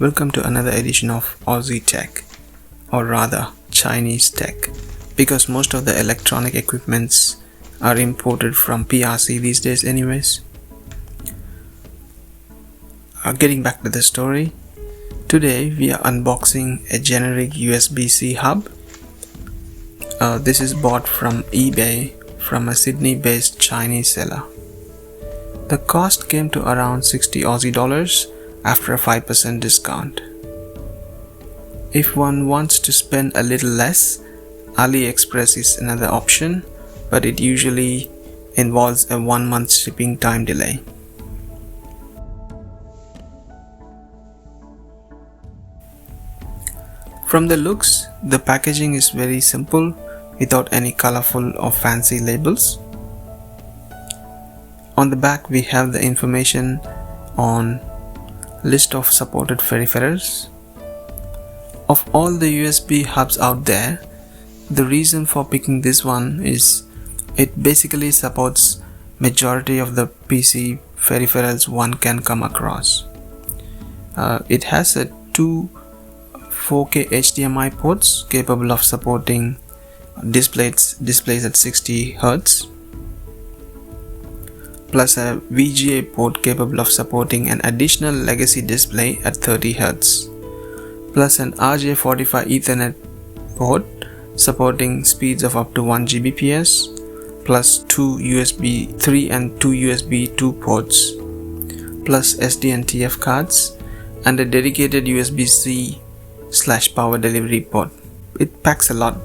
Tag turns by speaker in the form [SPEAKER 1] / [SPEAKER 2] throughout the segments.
[SPEAKER 1] Welcome to another edition of Aussie Tech, or rather Chinese Tech, because most of the electronic equipments are imported from PRC these days anyways. Getting back to the story, today we are unboxing a generic USB-C hub. This is bought from eBay from a Sydney-based Chinese seller. The cost came to around 60 Aussie dollars after a 5% discount. If one wants to spend a little less, AliExpress is another option, but it usually involves a 1-month shipping time delay. From the looks, the packaging is very simple without any colorful or fancy labels. On the back we have the information on list of supported peripherals. Of all the USB hubs out there, the reason for picking this one is it basically supports majority of the PC peripherals one can come across. It has two 4K HDMI ports capable of supporting displays at 60 Hz, plus a VGA port capable of supporting an additional legacy display at 30 Hz, plus an RJ45 Ethernet port supporting speeds of up to 1 Gbps, plus 2 USB 3 and 2 USB 2 ports, plus SD and TF cards, and a dedicated USB-C/power delivery port. It packs a lot.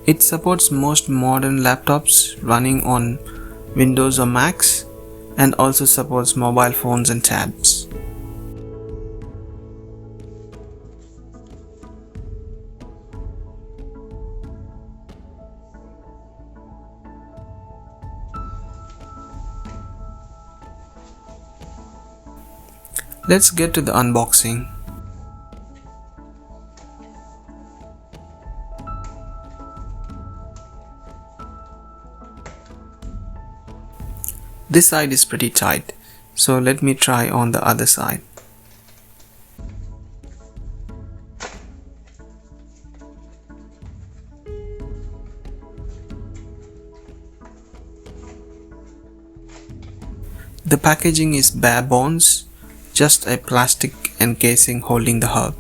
[SPEAKER 1] It supports most modern laptops running on Windows or Macs, and also supports mobile phones and tabs. Let's get to the unboxing. This side is pretty tight, so let me try on the other side. The packaging is bare bones, just a plastic encasing holding the hub.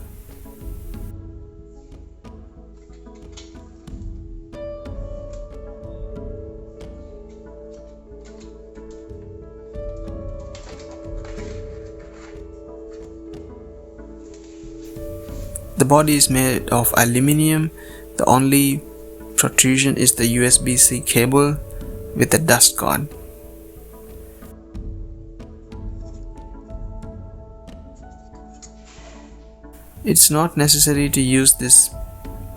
[SPEAKER 1] The body is made of aluminium. The only protrusion is the USB-C cable with a dust guard. It's not necessary to use this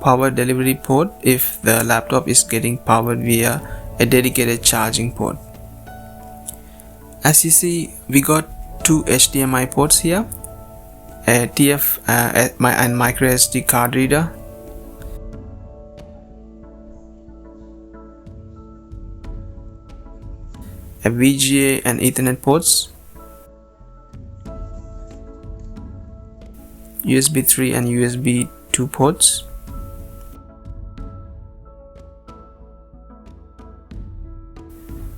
[SPEAKER 1] power delivery port if the laptop is getting powered via a dedicated charging port. As you see, we got two HDMI ports here, a TF and micro SD card reader, a VGA and Ethernet ports, USB 3 and USB 2 ports,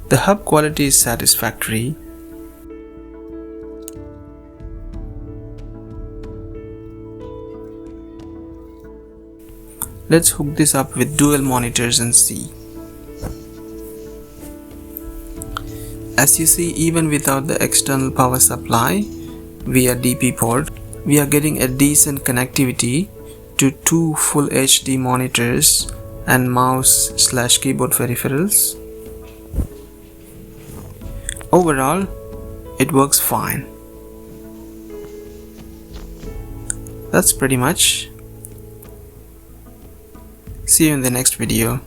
[SPEAKER 1] the hub quality is satisfactory. Let's hook this up with dual monitors and see. As you see, even without the external power supply via DP port, we are getting a decent connectivity to two full HD monitors and mouse/keyboard peripherals. Overall, it works fine. That's pretty much. See you in the next video.